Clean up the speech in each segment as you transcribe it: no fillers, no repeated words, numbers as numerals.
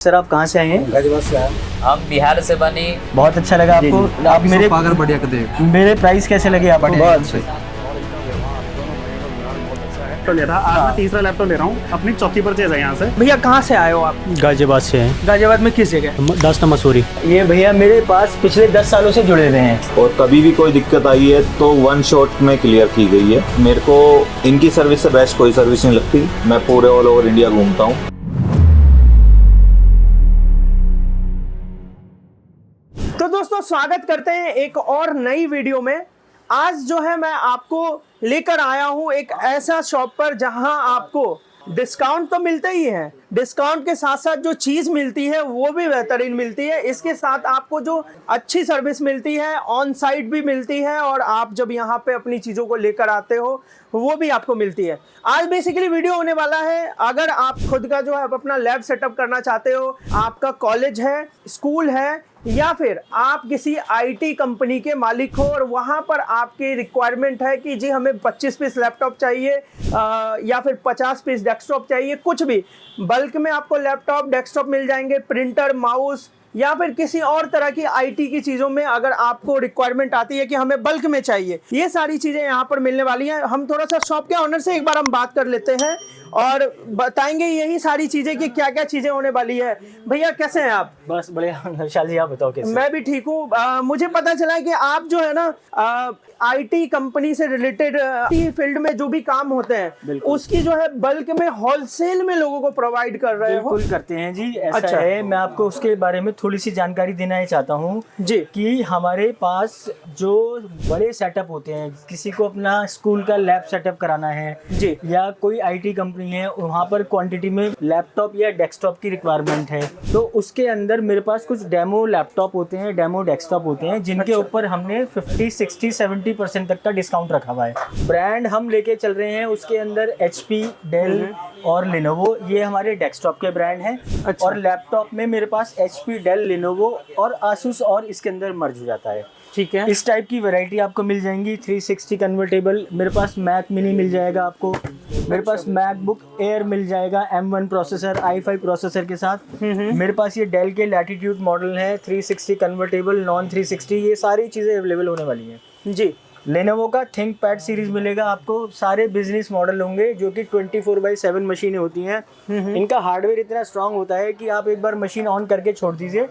Sir आप कहाँ से आए हैं? गाजियाबाद से आए। हम बिहार से बनी। बहुत अच्छा लगा आपको। आप मेरे प्राइस कैसे लगे आपको? बहुत अच्छे। तो ले रहा आज मैं तीसरा लैपटॉप ले रहा हूँ, अपनी चौथी परचेज है यहाँ से। भैया कहाँ से आए हो आप? गाजियाबाद से हैं। गाजियाबाद में किस जगह? दासना मसूरी। ये भैया मेरे पास पिछले 10 सालों से जुड़े हुए हैं और कभी भी कोई दिक्कत आई है तो वन शॉट में क्लियर की गई है। मेरे को इनकी सर्विस से बेस्ट कोई सर्विस नहीं लगती। मैं पूरे ऑल ओवर इंडिया घूमता हूँ। तो दोस्तों स्वागत करते हैं एक और नई वीडियो में। आज जो है मैं आपको लेकर आया हूं एक ऐसा शॉप पर जहां आपको डिस्काउंट तो मिलते ही है, डिस्काउंट के साथ साथ जो चीज़ मिलती है वो भी बेहतरीन मिलती है। इसके साथ आपको जो अच्छी सर्विस मिलती है, ऑन साइट भी मिलती है, और आप जब यहाँ पे अपनी चीज़ों को लेकर आते हो वो भी आपको मिलती है। आज बेसिकली वीडियो होने वाला है, अगर आप खुद का जो है अपना लैब सेटअप करना चाहते हो, आपका कॉलेज है, स्कूल है, या फिर आप किसी आईटी कंपनी के मालिक हो और वहाँ पर आपकी रिक्वायरमेंट है कि जी हमें 25 पीस लैपटॉप चाहिए या फिर 50 पीस डेस्कटॉप चाहिए, कुछ भी बल्क में आपको लैपटॉप डेस्कटॉप मिल जाएंगे, प्रिंटर, माउस, या फिर किसी और तरह की आईटी की चीज़ों में अगर आपको रिक्वायरमेंट आती है कि हमें बल्क में चाहिए, ये सारी चीज़ें यहाँ पर मिलने वाली हैं। हम थोड़ा सा शॉप के ऑनर से एक बार हम बात कर लेते हैं और बताएंगे यही सारी चीज़ें कि क्या क्या चीज़ें होने वाली है। भैया कैसे हैं आप? बस बढ़िया। विशाल जी आप बताओ कैसे? मैं भी ठीक हूँ। मुझे पता चला है कि आप जो है ना आईटी कंपनी से रिलेटेड फील्ड में जो भी काम होते हैं उसकी जो है बल्क में होलसेल में लोगों को प्रोवाइड कर रहे हो। बिल्कुल करते हैं जी। ऐसा अच्छा है, मैं आपको उसके बारे में थोड़ी सी जानकारी देना चाहता हूँ जी कि हमारे पास जो बड़े सेटअप होते हैं, किसी को अपना स्कूल का लैब सेटअप कराना है जी, या कोई आईटी कंपनी है, वहाँ पर क्वांटिटी में लैपटॉप या डेस्कटॉप की रिक्वायरमेंट है, तो उसके अंदर मेरे पास कुछ डेमो लैपटॉप होते हैं, डेमो डेस्कटॉप होते हैं, जिनके ऊपर हमने 50, 60, 70% तक का डिस्काउंट रखा हुआ है। ब्रांड हम लेके चल रहे हैं, उसके अंदर HP, डेल और लिनोवो, ये हमारे डेस्कटॉप के ब्रांड हैं। अच्छा। और लैपटॉप में मेरे पास HP, डेल, लिनोवो और आसूस और इसके अंदर मर्ज हो जाता है। ठीक है। इस टाइप की वैरायटी आपको मिल जाएंगी। 360 कन्वर्टेबल मेरे पास मैक मिनी मिल जाएगा आपको, मेरे पास मैकबुक एयर मिल जाएगा M1 प्रोसेसर, i5 प्रोसेसर के साथ। मेरे पास ये डेल के लैटिट्यूड मॉडल है, 360 कन्वर्टेबल, नॉन 360, ये सारी चीज़ें अवेलेबल होने वाली हैं जी। लेनोवो का थिंकपैड सीरीज मिलेगा आपको। सारे बिजनेस मॉडल होंगे जो कि 24/7 मशीनें होती हैं। इनका हार्डवेयर इतना स्ट्रांग होता है कि आप एक बार मशीन ऑन करके छोड़ दीजिए,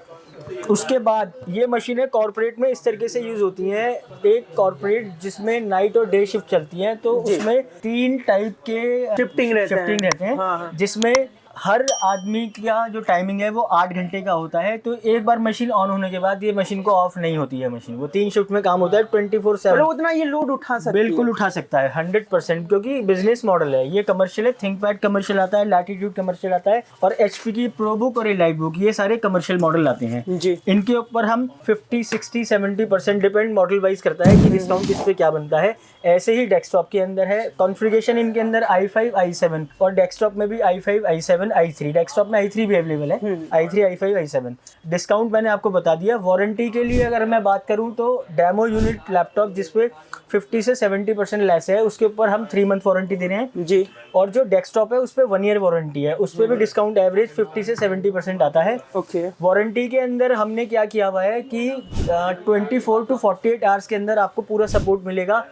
उसके बाद ये मशीनें कॉर्पोरेट में इस तरीके से यूज होती हैं। एक कॉर्पोरेट जिसमें नाइट और डे शिफ्ट चलती हैं, तो उसमें 3 टाइप के शिफ्टिंग रहते हैं। हाँ। जिसमें हर आदमी का जो टाइमिंग है वो 8 घंटे का होता है। तो एक बार मशीन ऑन होने के बाद ये मशीन को ऑफ नहीं होती है। मशीन वो 3 शिफ्ट में काम होता है, 24/7। उतना ये लोड उठा सकता है? बिल्कुल उठा सकता है 100%, क्योंकि बिजनेस मॉडल है। ये कमर्शियल है, थिंकपैड कमर्शियल आता है, लैटिट्यूड कमर्शियल आता है, और HP की प्रोबुक और एलाइट बुक, ये सारे कमर्शियल मॉडल आते हैं जी। इनके ऊपर हम 50, 60, 70% डिपेंड मॉडल वाइज करता है कि डिस्काउंट किस पे क्या बनता है। ऐसे ही डेस्कटॉप के अंदर है कॉन्फ़िगरेशन, इनके अंदर i5, i7 और डेस्कटॉप में भी i5, i7, i3, डेस्कटॉप में i3 भी अवेलेबल है, i3, i5, i7। डिस्काउंट मैंने आपको बता दिया। वारंटी के लिए अगर मैं बात करूं तो डेमो यूनिट लैपटॉप जिसपे 50 से 70% लेस है, उसके ऊपर हम 3 मंथ वारंटी दे रहे हैं जी। और जो डेस्कटॉप है उस पर 1 ईयर वारंटी है, उस पर भी डिस्काउंट एवरेज 50 से 70% आता है। ओके। वारंटी के अंदर हमने क्या किया हुआ है कि 24 to 48 आवर्स के अंदर आपको पूरा सपोर्ट मिलेगा।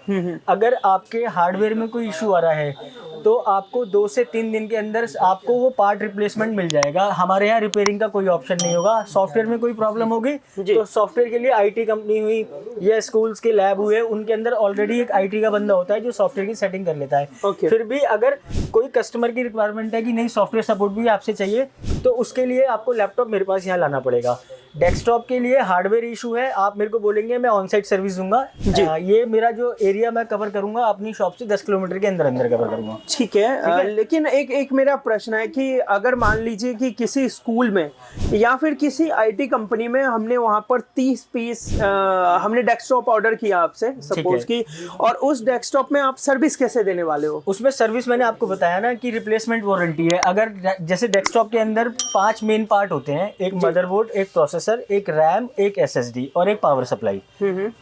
अगर आपके हार्डवेयर में कोई इशू आ रहा है तो आपको 2 से 3 दिन के अंदर आपको वो पार्ट रिप्लेसमेंट मिल जाएगा। हमारे यहाँ रिपेयरिंग का कोई ऑप्शन नहीं होगा। सॉफ्टवेयर में कोई प्रॉब्लम होगी तो सॉफ्टवेयर के लिए आईटी कंपनी हुई या स्कूल्स के लैब हुए, उनके अंदर ऑलरेडी एक आईटी का बंदा होता है जो सॉफ्टवेयर की सेटिंग कर लेता है। फिर भी अगर कोई कस्टमर की रिक्वायरमेंट है कि नहीं सॉफ्टवेयर सपोर्ट भी आपसे चाहिए, तो उसके लिए आपको लैपटॉप मेरे पास यहाँ लाना पड़ेगा। डेस्कटॉप के लिए हार्डवेयर इशू है, आप मेरे को बोलेंगे मैं ऑन साइट सर्विस दूंगा। ये मेरा जो एरिया मैं कवर करूंगा अपनी शॉप से 10 किलोमीटर के अंदर कवर करूंगा। ठीक है। लेकिन एक मेरा प्रश्न है कि अगर मान लीजिए कि किसी स्कूल में या फिर किसी आईटी कंपनी में हमने वहां पर 30 पीस हमने डेस्कटॉप ऑर्डर किया आपसे सपोज की, और उस डेस्कटॉप में आप सर्विस कैसे देने वाले हो? उसमें सर्विस मैंने आपको बताया ना कि रिप्लेसमेंट वारंटी है। अगर जैसे डेस्कटॉप के अंदर 5 मेन पार्ट होते हैं, एक मदरबोर्ड, एक प्रोसेसर, एक रैम, एक SSD और एक पावर सप्लाई।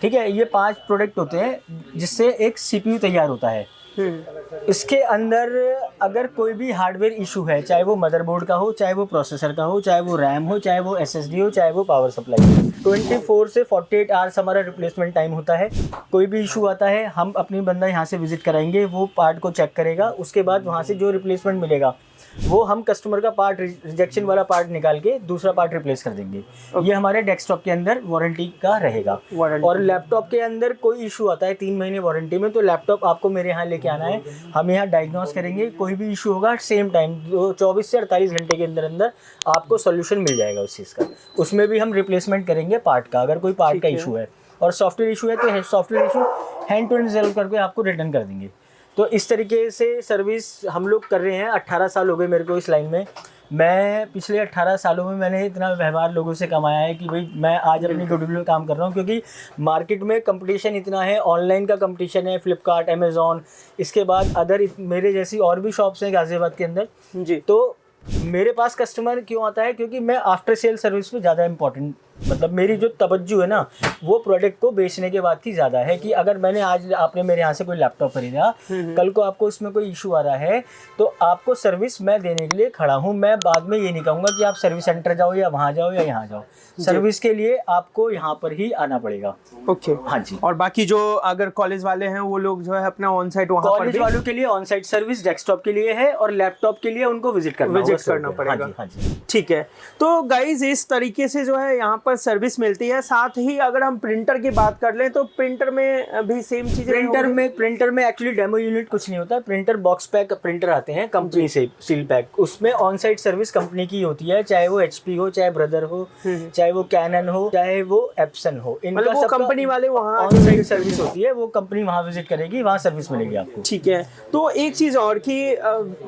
ठीक है, ये 5 प्रोडक्ट होते हैं जिससे एक CPU तैयार होता है। इसके अंदर अगर कोई भी हार्डवेयर इशू है, चाहे वो मदरबोर्ड का हो, चाहे वो प्रोसेसर का हो, चाहे वो रैम हो, चाहे वो SSD हो, चाहे वो पावर सप्लाई हो, 24 से 48 आवर्स हमारा रिप्लेसमेंट टाइम होता है। कोई भी इशू आता है, हम अपनी बंदा यहाँ से विजिट कराएंगे, वो पार्ट को चेक करेगा, उसके बाद वहाँ से जो रिप्लेसमेंट मिलेगा वो हम कस्टमर का पार्ट रिजेक्शन वाला पार्ट निकाल के दूसरा पार्ट रिप्लेस कर देंगे। ये हमारे डेस्कटॉप के अंदर वारंटी का रहेगा। और लैपटॉप के अंदर कोई इशू आता है 3 महीने वारंटी में, तो लैपटॉप आपको मेरे यहाँ लेके आना है, हम यहाँ डायग्नोस करेंगे। कोई भी इशू होगा सेम टाइम 24 से 48 घंटे के अंदर अंदर आपको सोल्यूशन मिल जाएगा उस चीज़ का। उसमें भी हम रिप्लेसमेंट करेंगे पार्ट का, अगर कोई पार्ट का इशू है। और सॉफ्टवेयर इशू है तो software issue hand to hand resolve करके आपको रिटर्न कर देंगे। तो इस तरीके से सर्विस हम लोग कर रहे हैं। 18 साल हो गए मेरे को इस लाइन में। मैं पिछले 18 सालों में मैंने इतना व्यवहार लोगों से कमाया है कि भाई मैं आज अपनी गुडविल में काम कर रहा हूँ, क्योंकि मार्केट में कंपटीशन इतना है, ऑनलाइन का कंपटीशन है, फ्लिपकार्ट, अमेज़ॉन, इसके बाद अदर मेरे जैसी और भी शॉप्स हैं गाज़ियाबाद के अंदर जी। तो मेरे पास कस्टमर क्यों आता है? क्योंकि मैं आफ्टर सेल सर्विस पे ज़्यादा इंपॉर्टेंट, मतलब मेरी जो तवज्जो है ना वो प्रोडक्ट को बेचने के बाद की ज़्यादा है। कि अगर मैंने आज आपने मेरे यहाँ से कोई लैपटॉप खरीदा, कल को आपको उसमें कोई इशू आ रहा है तो आपको सर्विस मैं देने के लिए खड़ा हूँ। मैं बाद में ये नहीं कहूँगा कि आप सर्विस सेंटर जाओ या वहाँ जाओ या यहाँ जाओ, सर्विस के लिए आपको यहाँ पर ही आना पड़ेगा। ओके, हाँ जी। और बाकी जो अगर कॉलेज वाले हैं वो लोग जो है अपना ऑन साइट, वहाँ कॉलेज वालों के लिए ऑन साइट सर्विस डेस्कटॉप के लिए है, और लैपटॉप के लिए उनको विजिट करना पड़ेगा। हाँ जी। ठीक है, तो गाइज इस तरीके से जो है यहाँ पर सर्विस मिलती है। साथ ही अगर हम प्रिंटर की बात कर लें तो प्रिंटर में भी सेम चीज़। प्रिंटर में एक्चुअली डेमो यूनिट कुछ नहीं होता। प्रिंटर बॉक्स पैक प्रिंटर आते हैं कंपनी से, सील पैक, उसमें ऑन साइट सर्विस कंपनी की होती है, चाहे वो HP हो, चाहे ब्रदर हो, चाहे वो कैनन हो, चाहे वो एप्सन हो, इनका सब कंपनी वाले वहाँ ऑन साइट सर्विस होती है। वो कंपनी वहाँ विजिट करेगी, वहाँ सर्विस मिलेगी आपको। ठीक है, तो एक चीज़ और कि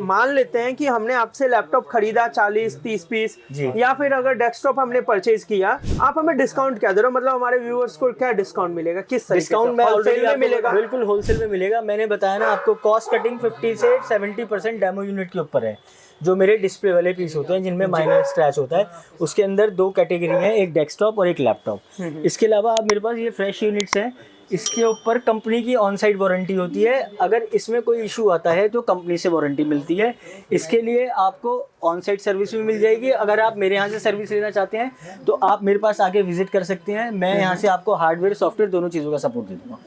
मान लेते हैं कि हमने आपसे लैपटॉप खरीदा 40-30 पीस, या फिर अगर डेस्कटॉप हमने परचेज किया, आप हमें डिस्काउंट क्या दे रहे हो? मतलब हमारे व्यूअर्स को क्या डिस्काउंट मिलेगा? किस डिस्काउंट में ऑलरेडी मिलेगा? बिल्कुल होलसेल में मिलेगा। मैंने बताया ना आपको, कॉस्ट कटिंग 50 से 70% डेमो यूनिट के ऊपर है। जो मेरे डिस्प्ले वाले पीस होते हैं जिनमें माइनर स्क्रैच होता है, उसके अंदर 2 कैटेगरी हैं, एक डेस्कटॉप और एक लैपटॉप। इसके अलावा मेरे पास ये फ्रेश यूनिट्स हैं, इसके ऊपर कंपनी की ऑन साइट वारंटी होती है। अगर इसमें कोई इशू आता है तो कंपनी से वारंटी मिलती है। इसके लिए आपको ऑन साइट सर्विस भी मिल जाएगी। अगर आप मेरे यहाँ से सर्विस लेना चाहते हैं तो आप मेरे पास आके विजिट कर सकते हैं। मैं यहाँ से आपको हार्डवेयर सॉफ्टवेयर दोनों चीज़ों का सपोर्ट दे दूँगा।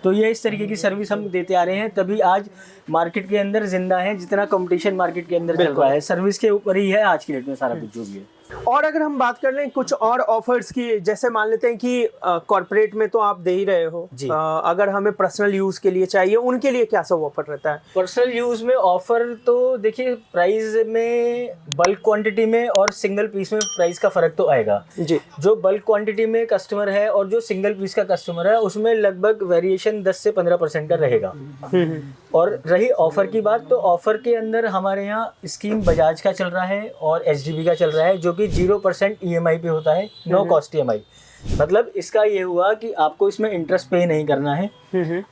तो ये इस तरीके की सर्विस हम देते आ रहे हैं, तभी आज मार्केट के अंदर जिंदा है। जितना कंपटीशन मार्केट के अंदर चल रहा है, सर्विस के ऊपर ही है आज की डेट में सारा कुछ जो भी है। और अगर हम बात कर लें कुछ और ऑफर्स की, जैसे मान लेते हैं कि कॉर्पोरेट में तो आप दे ही रहे हो जी, अगर हमें पर्सनल यूज के लिए चाहिए, उनके लिए क्या सब ऑफर रहता है? पर्सनल यूज में ऑफर तो देखिए, प्राइस में बल्क क्वांटिटी में और सिंगल पीस में प्राइस का फर्क तो आएगा जी। जो बल्क क्वांटिटी में कस्टमर है और जो सिंगल पीस का कस्टमर है, उसमें लगभग वेरिएशन 10 से 15% का रहेगा। और रही ऑफर की बात, तो ऑफर के अंदर हमारे यहाँ स्कीम बजाज का चल रहा है और HDB का चल रहा है, जो कि 0% EMI पे होता है, नो कॉस्ट EMI। मतलब इसका ये हुआ कि आपको इसमें इंटरेस्ट पे नहीं करना है,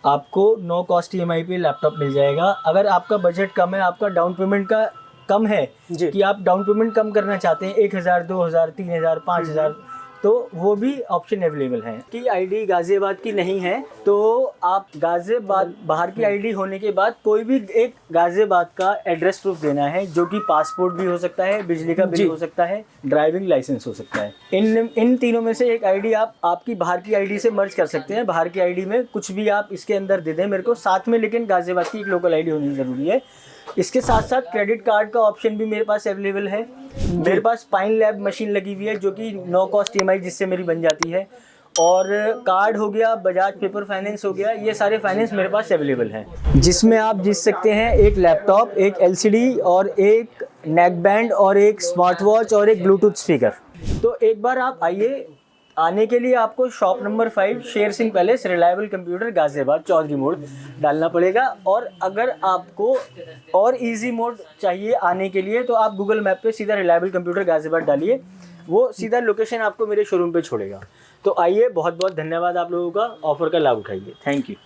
आपको नो कॉस्ट EMI पे लैपटॉप मिल जाएगा। अगर आपका बजट कम है, आपका डाउन पेमेंट का कम है कि आप डाउन पेमेंट कम करना चाहते हैं, 1000, 2000, 3000, 5000, तो वो भी ऑप्शन अवेलेबल है। कि आईडी गाजियाबाद की नहीं है तो आप गाजियाबाद बाहर की आईडी होने के बाद कोई भी एक गाजियाबाद का एड्रेस प्रूफ देना है, जो कि पासपोर्ट भी हो सकता है, बिजली का बिल हो सकता है, ड्राइविंग लाइसेंस हो सकता है। इन तीनों में से एक आईडी आप आपकी बाहर की आईडी से मर्ज कर सकते हैं। बाहर की आईडी में कुछ भी आप इसके अंदर दे दें मेरे को साथ में, लेकिन गाजियाबाद की एक लोकल आईडी होनी ज़रूरी है। इसके साथ साथ क्रेडिट कार्ड का ऑप्शन भी मेरे पास अवेलेबल है। मेरे पास पाइन लैब मशीन लगी हुई है, जो कि नो कॉस्ट EMI जिससे मेरी बन जाती है। और कार्ड हो गया, बजाज पेपर फाइनेंस हो गया, ये सारे फाइनेंस मेरे पास अवेलेबल हैं, जिसमें आप जीत सकते हैं एक लैपटॉप, एक LCD और एक नेक बैंड और एक स्मार्ट वॉच और एक ब्लूटूथ स्पीकर। तो एक बार आप आइए। आने के लिए आपको shop number 5 Sher Singh palace, reliable computer, Ghaziabad, Chaudhary Mod डालना पड़ेगा। और अगर आपको और इजी मोड चाहिए आने के लिए तो आप गूगल मैप पे सीधा रिलायबल कंप्यूटर गाजियाबाद डालिए, वो सीधा लोकेशन आपको मेरे शोरूम पे छोड़ेगा। तो आइए, बहुत बहुत धन्यवाद आप लोगों का, ऑफर का लाभ उठाइए। Thank you.